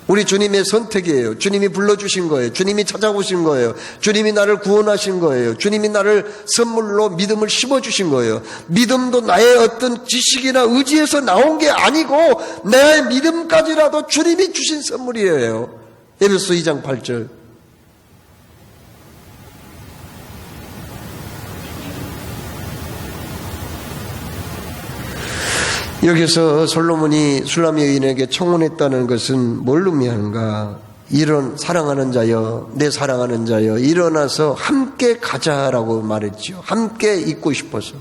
우리 주님의 선택이에요. 주님이 불러주신 거예요. 주님이 찾아오신 거예요. 주님이 나를 구원하신 거예요. 주님이 나를 선물로 믿음을 심어주신 거예요. 믿음도 나의 어떤 지식이나 의지에서 나온 게 아니고 내 믿음까지라도 주님이 주신 선물이에요. 에베소 2장 8절. 여기서 솔로몬이 술람 여인에게 청혼했다는 것은 뭘 의미하는가? 사랑하는 자여, 내 사랑하는 자여, 일어나서 함께 가자라고 말했죠. 함께 있고 싶어서.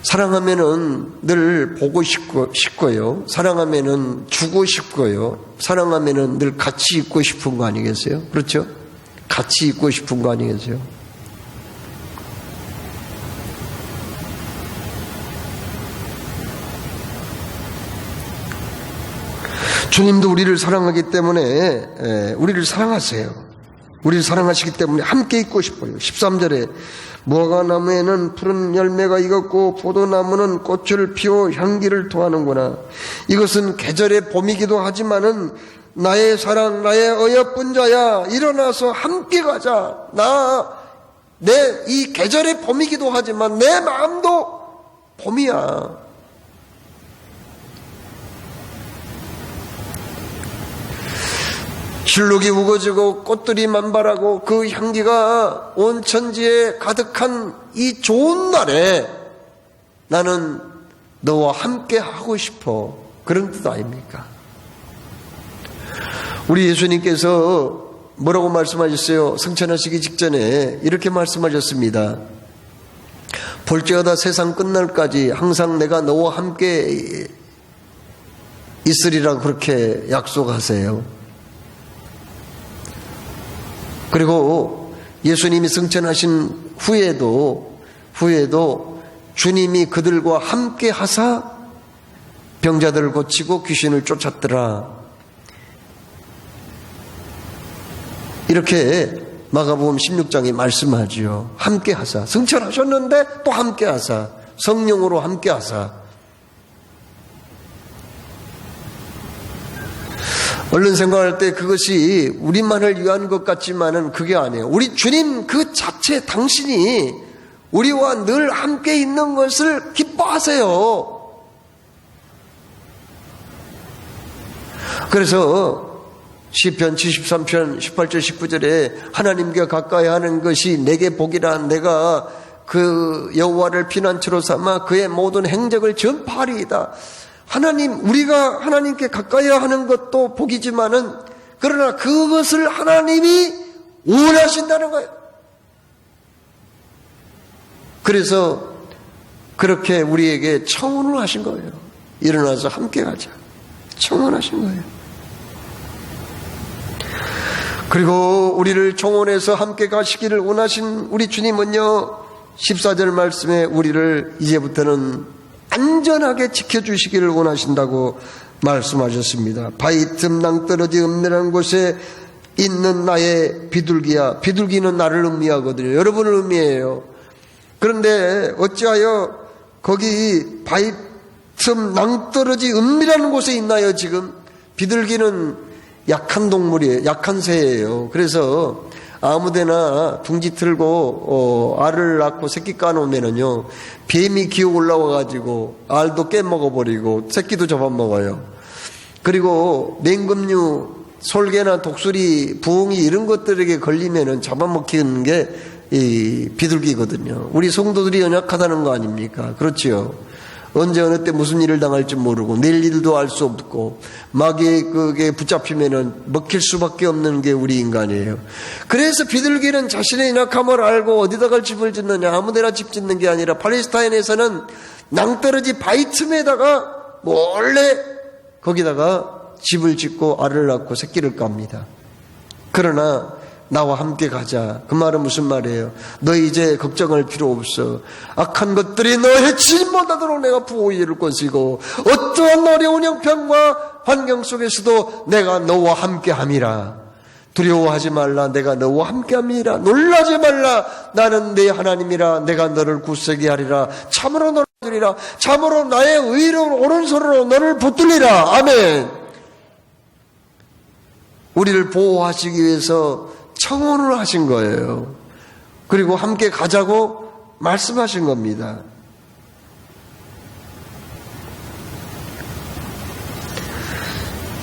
사랑하면은 늘 보고 싶고요. 사랑하면은 주고 싶고요. 사랑하면은 늘 같이 있고 싶은 거 아니겠어요? 그렇죠? 같이 있고 싶은 거 아니겠어요? 주님도 우리를 사랑하기 때문에 우리를 사랑하세요. 우리를 사랑하시기 때문에 함께 있고 싶어요. 13절에 무화과나무에는 푸른 열매가 익었고 포도나무는 꽃을 피워 향기를 토하는구나. 이것은 계절의 봄이기도 하지만은 나의 사랑, 나의 어여쁜 자야, 일어나서 함께 가자. 내 이 계절의 봄이기도 하지만 내 마음도 봄이야. 실록이 우거지고 꽃들이 만발하고 그 향기가 온 천지에 가득한 이 좋은 날에 나는 너와 함께 하고 싶어. 그런 뜻 아닙니까? 우리 예수님께서 뭐라고 말씀하셨어요? 승천하시기 직전에 이렇게 말씀하셨습니다. 볼지어다 세상 끝날까지 항상 내가 너와 함께 있으리라 그렇게 약속하세요. 그리고 예수님이 승천하신 후에도 주님이 그들과 함께 하사 병자들을 고치고 귀신을 쫓았더라. 이렇게 마가복음 16장에 말씀하지요. 함께 하사. 승천하셨는데 또 함께 하사. 성령으로 함께 하사. 얼른 생각할 때 그것이 우리만을 위한 것 같지만은 그게 아니에요. 우리 주님 그 자체 당신이 우리와 늘 함께 있는 것을 기뻐하세요. 그래서 시편 73편 18절 19절에 하나님께 가까이 하는 것이 내게 복이라. 내가 그 여호와를 피난처로 삼아 그의 모든 행적을 전파하리이다. 우리가 하나님께 가까이 하는 것도 복이지만은, 그러나 그것을 하나님이 원하신다는 거예요. 그래서 그렇게 우리에게 청혼을 하신 거예요. 일어나서 함께 가자. 청혼하신 거예요. 그리고 우리를 청혼해서 함께 가시기를 원하신 우리 주님은요, 14절 말씀에 우리를 이제부터는 안전하게 지켜주시기를 원하신다고 말씀하셨습니다. 바위 틈 낭떠러지 은밀한 곳에 있는 나의 비둘기야. 비둘기는 나를 의미하거든요. 여러분을 의미해요. 그런데 어찌하여 거기 바위 틈 낭떠러지 은밀한 곳에 있나요? 지금 비둘기는 약한 동물이에요. 약한 새예요. 그래서 아무데나 둥지 틀고 알을 낳고 새끼 까놓으면은요, 뱀이 기어 올라와가지고 알도 깨먹어버리고 새끼도 잡아먹어요. 그리고 맹금류, 솔개나 독수리, 부엉이 이런 것들에게 걸리면은 잡아먹히는 게 이 비둘기거든요. 우리 성도들이 연약하다는 거 아닙니까? 그렇지요. 언제 어느 때 무슨 일을 당할지 모르고 내일 일도 알 수 없고 마귀에 그게 붙잡히면은 먹힐 수밖에 없는 게 우리 인간이에요. 그래서 비둘기는 자신의 연약함을 알고 어디다가 집을 짓느냐, 아무데나 집 짓는 게 아니라 팔레스타인에서는 낭떠러지 바위 틈에다가 몰래 거기다가 집을 짓고 알을 낳고 새끼를 깝니다. 그러나 나와 함께 가자. 그 말은 무슨 말이에요? 너 이제 걱정할 필요 없어. 악한 것들이 너 해치지 못하도록 내가 보호해 줄 것이고 어떠한 어려운 형편과 환경 속에서도 내가 너와 함께 함이라. 두려워하지 말라. 내가 너와 함께 함이라. 놀라지 말라. 나는 네 하나님이라. 내가 너를 굳세게 하리라. 참으로 너를 붙들리라. 참으로 나의 의로운 오른손으로 너를 붙들리라. 아멘. 우리를 보호하시기 위해서 청혼을 하신 거예요. 그리고 함께 가자고 말씀하신 겁니다.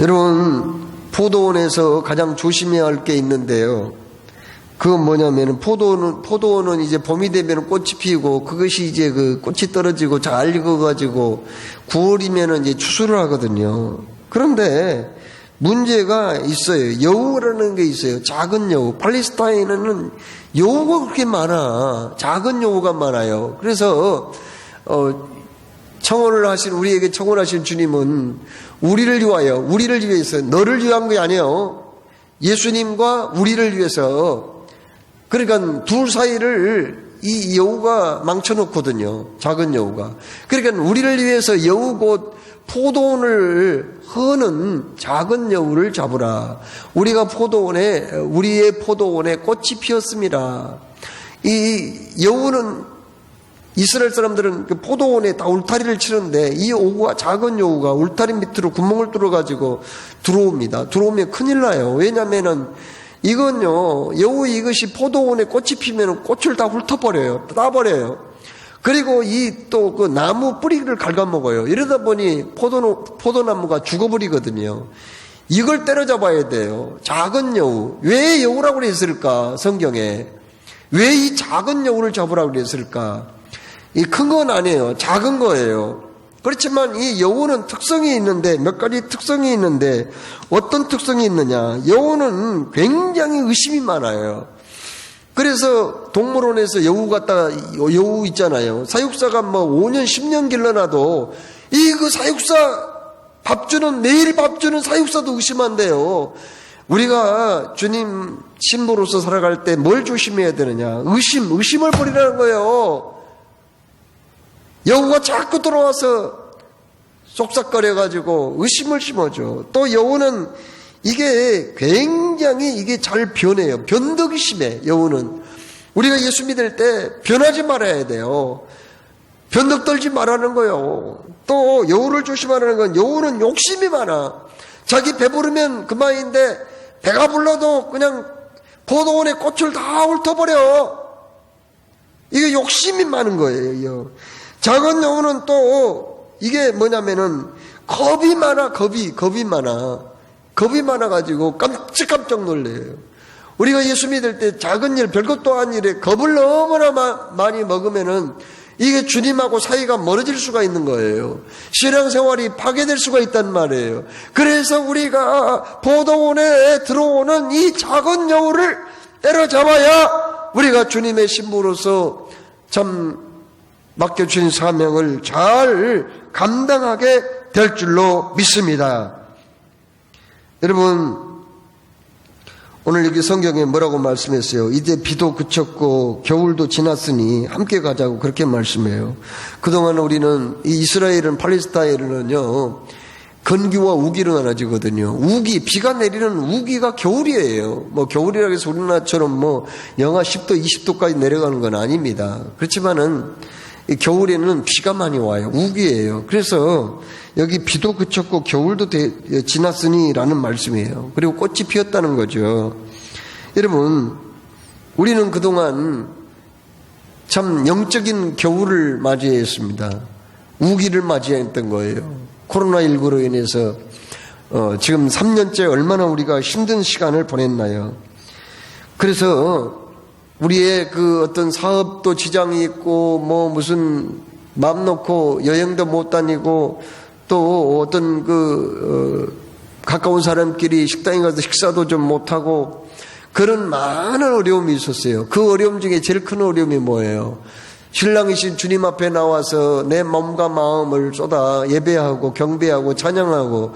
여러분, 포도원에서 가장 조심해야 할 게 있는데요. 그건 뭐냐면 포도원은 이제 봄이 되면 꽃이 피고 그것이 이제 그 꽃이 떨어지고 잘 익어가지고 9월이면 이제 추수를 하거든요. 그런데 문제가 있어요. 여우라는 게 있어요. 작은 여우. 팔레스타인에는 여우가 그렇게 많아. 작은 여우가 많아요. 그래서 우리에게 청혼하신 주님은 우리를 위해서, 너를 위한 게 아니에요. 예수님과 우리를 위해서. 그러니까 둘 사이를 이 여우가 망쳐놓거든요. 작은 여우가. 그러니까 우리를 위해서 여우 곧 포도원을 허는 작은 여우를 잡으라. 우리의 포도원에 꽃이 피었습니다. 이 여우는 이스라엘 사람들은 그 포도원에 다 울타리를 치는데 이 작은 여우가 울타리 밑으로 구멍을 뚫어가지고 들어옵니다. 들어오면 큰일 나요. 왜냐면은 이건요, 여우 이것이 포도원에 꽃이 피면 꽃을 다 훑어버려요. 따버려요. 그리고 또 그 나무 뿌리를 갉아먹어요. 이러다 보니 포도나무가 죽어버리거든요. 이걸 때려잡아야 돼요. 작은 여우. 왜 여우라고 그랬을까? 성경에. 왜 이 작은 여우를 잡으라고 그랬을까? 이 큰 건 아니에요. 작은 거예요. 그렇지만 이 여우는 특성이 있는데, 몇 가지 특성이 있는데, 어떤 특성이 있느냐? 여우는 굉장히 의심이 많아요. 그래서 동물원에서 여우 있잖아요. 사육사가 5년, 10년 길러놔도, 그 사육사 매일 밥 주는 사육사도 의심한대요. 우리가 주님 신부로서 살아갈 때 뭘 조심해야 되느냐? 의심을 버리라는 거예요. 여우가 자꾸 들어와서 쏙싹거려가지고 의심을 심어줘. 또 여우는 굉장히 잘 변해요. 변덕이 심해, 여우는. 우리가 예수 믿을 때 변하지 말아야 돼요. 변덕 떨지 말라는 거예요. 또 여우를 조심하라는 건 여우는 욕심이 많아. 자기 배부르면 그만인데 배가 불러도 그냥 포도원의 꽃을 다 훑어버려. 이게 욕심이 많은 거예요. 작은 여우는 또 이게 뭐냐면은 겁이 많아. 겁이 많아가지고 깜짝깜짝 놀래요. 우리가 예수 믿을 때 작은 일, 별것도 아닌 일에 겁을 너무나 많이 먹으면은 이게 주님하고 사이가 멀어질 수가 있는 거예요. 신앙생활이 파괴될 수가 있단 말이에요. 그래서 우리가 포도원에 들어오는 이 작은 여우를 때려잡아야 우리가 주님의 신부로서 참 맡겨주신 사명을 잘 감당하게 될 줄로 믿습니다. 여러분, 오늘 여기 성경에 뭐라고 말씀했어요? 이제 비도 그쳤고 겨울도 지났으니 함께 가자고 그렇게 말씀해요. 그동안 우리는 이 이스라엘은 팔레스타인은요, 건기와 우기로 나눠지거든요. 비가 내리는 우기가 겨울이에요. 겨울이라고 해서 우리나라처럼 영하 10도, 20도까지 내려가는 건 아닙니다. 그렇지만은 겨울에는 비가 많이 와요. 우기예요. 그래서 여기 비도 그쳤고 겨울도 지났으니 라는 말씀이에요. 그리고 꽃이 피었다는 거죠. 여러분, 우리는 그동안 참 영적인 겨울을 맞이했습니다. 우기를 맞이했던 거예요. 코로나19로 인해서 지금 3년째 얼마나 우리가 힘든 시간을 보냈나요? 그래서 우리의 그 어떤 사업도 지장이 있고 무슨 맘 놓고 여행도 못 다니고 또 어떤 가까운 사람끼리 식당에 가서 식사도 좀 못하고 그런 많은 어려움이 있었어요. 그 어려움 중에 제일 큰 어려움이 뭐예요? 신랑이신 주님 앞에 나와서 내 몸과 마음을 쏟아 예배하고 경배하고 찬양하고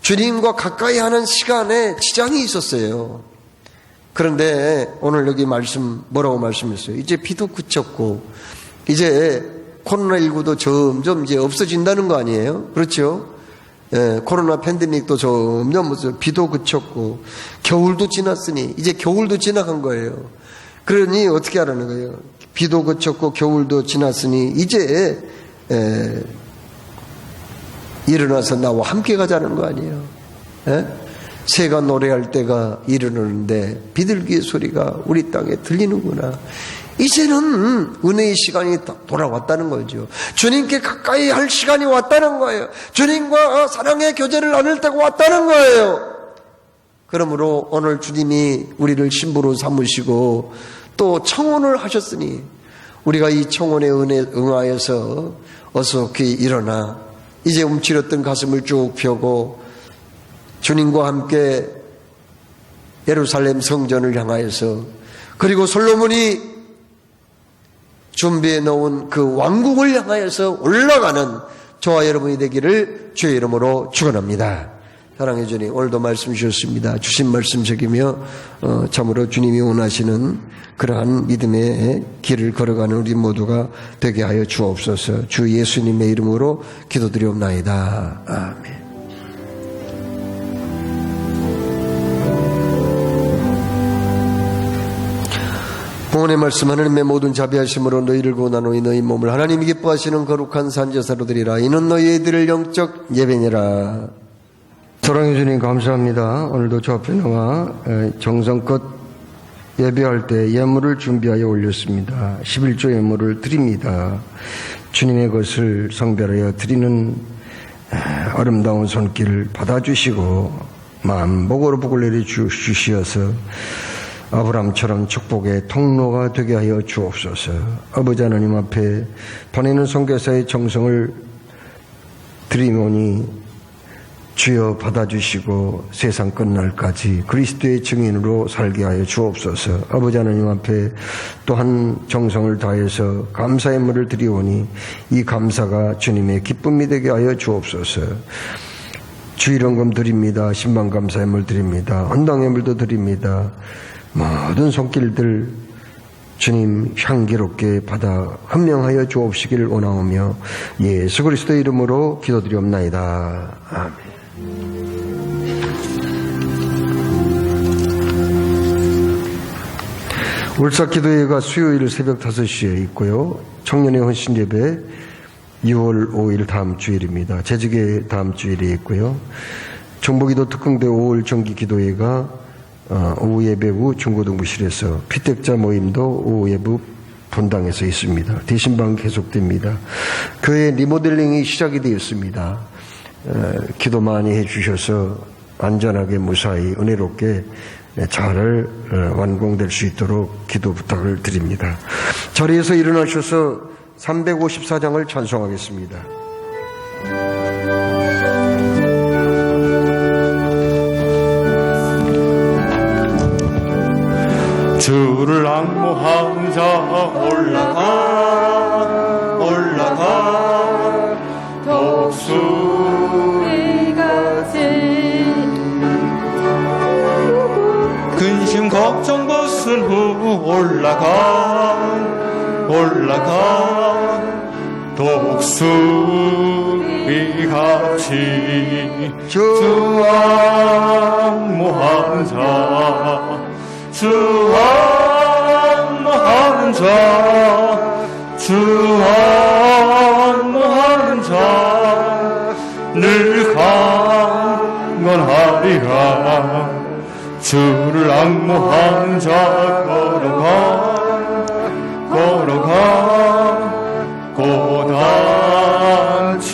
주님과 가까이 하는 시간에 지장이 있었어요. 그런데 오늘 여기 말씀 뭐라고 말씀했어요? 이제 비도 그쳤고 이제 코로나19도 점점 이제 없어진다는 거 아니에요? 그렇죠? 예, 코로나 팬데믹도 점점 비도 그쳤고 겨울도 지났으니 이제 겨울도 지나간 거예요. 그러니 어떻게 하라는 거예요? 비도 그쳤고 겨울도 지났으니 이제 일어나서 나와 함께 가자는 거 아니에요? 예? 새가 노래할 때가 이르는데 비둘기의 소리가 우리 땅에 들리는구나. 이제는 은혜의 시간이 돌아왔다는 거죠. 주님께 가까이 할 시간이 왔다는 거예요. 주님과 사랑의 교제를 나눌 때가 왔다는 거예요. 그러므로 오늘 주님이 우리를 신부로 삼으시고 또 청혼을 하셨으니 우리가 이 청혼의 은혜에 응하여서 어서 귀 일어나 이제 움츠렸던 가슴을 쭉 펴고 주님과 함께 예루살렘 성전을 향하여서 그리고 솔로몬이 준비해 놓은 그 왕국을 향하여서 올라가는 저와 여러분이 되기를 주의 이름으로 축원합니다. 사랑해 주님, 오늘도 말씀 주셨습니다. 주신 말씀 새기며 참으로 주님이 원하시는 그러한 믿음의 길을 걸어가는 우리 모두가 되게 하여 주옵소서. 주 예수님의 이름으로 기도드리옵나이다. 아멘. 구원의 말씀 하나님의 모든 자비하심으로 너희를 구원하노니 너희 몸을 하나님이 기뻐하시는 거룩한 산제사로 드리라. 이는 너희의 드릴 영적 예배니라. 사랑해 주님 감사합니다. 오늘도 저 앞에 나와 정성껏 예배할 때 예물을 준비하여 올렸습니다. 11조 예물을 드립니다. 주님의 것을 성별하여 드리는 아름다운 손길을 받아주시고 마음복으로 복을 내려 주시어서 아브라함처럼 축복의 통로가 되게 하여 주옵소서. 아버지 하나님 앞에 보내는 선교사의 정성을 드리노니 주여 받아주시고 세상 끝날까지 그리스도의 증인으로 살게 하여 주옵소서. 아버지 하나님 앞에 또한 정성을 다해서 감사의 물을 드리오니 이 감사가 주님의 기쁨이 되게 하여 주옵소서. 주일원금 드립니다. 신방감사의 물 드립니다. 헌당의 물도 드립니다. 모든 손길들 주님 향기롭게 받아 헌명하여 주옵시기를 원하오며 예수 그리스도의 이름으로 기도드리옵나이다. 아멘. 울삭기도회가 수요일 새벽 5시에 있고요. 청년의 헌신예배 6월 5일 다음 주일입니다. 재직의 다음 주일에 있고요. 정보기도 특공대 5월 정기기도회가 오후 예배 후 중고등부실에서 피택자 모임도 오후 예배 본당에서 있습니다. 대신방 계속됩니다. 교회 리모델링이 시작이 되었습니다. 기도 많이 해주셔서 안전하게 무사히 은혜롭게 잘 완공될 수 있도록 기도 부탁을 드립니다. 자리에서 일어나셔서 354장을 찬송하겠습니다. 주를 앙모하는 자 올라가 독수리 같이 근심 걱정 벗은 후 올라가 독수리 같이 주 앙모하는 자 주 안모하는 자, 주 안모하는 자, 늘 강건하리라. 주를 안모하는 자 걸어가 고단치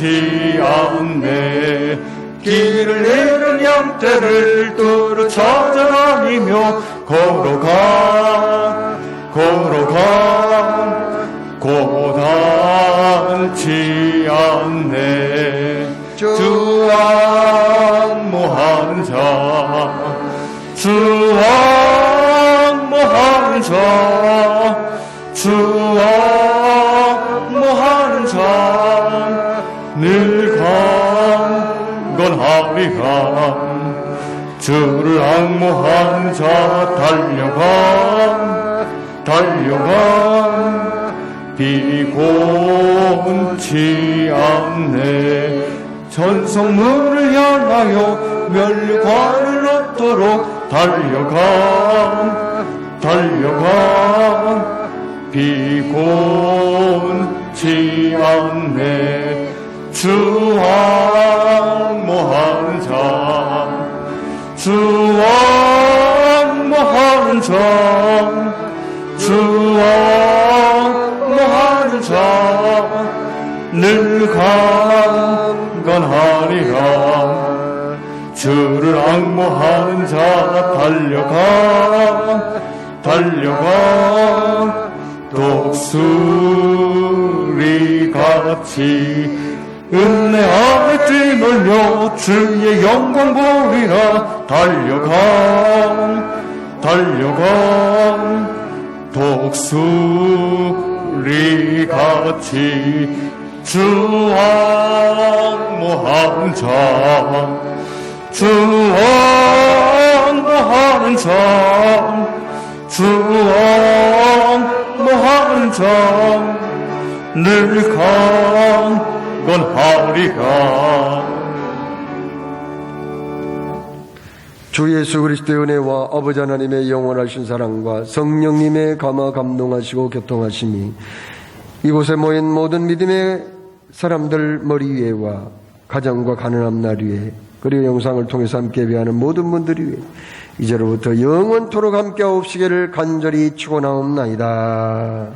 않네. 길을 잃은 양떼를 뚫어 찾아다니며 걸어가 고단치 않네. 주 안모하는 자, 주 안모하는 자, 주 안모하는 자, 늘 강건하리라. 주를 앙모하는 자 달려가 비곤치 않네. 전성문을 향하여 멸관을 얻도록 달려가 비곤치 않네. 주 앙모하는 자 늘 강건하리라. 주를 앙모하는 자 달려가 독수리같이 은혜 아래 뛰놀며 주의 영광 보리라. 달려가 독수리같이 주 앙모하는 자 늘 강건하리라. 주 예수 그리스도의 은혜와 아버지 하나님의 영원하신 사랑과 성령님의 감화 감동하시고 교통하심이 이곳에 모인 모든 믿음의 사람들 머리 위에와 가정과 가난한 날 위에 그리고 영상을 통해서 함께 예배하는 모든 분들 위에 이제로부터 영원토록 함께 하옵시기를 간절히 축원하옵나이다.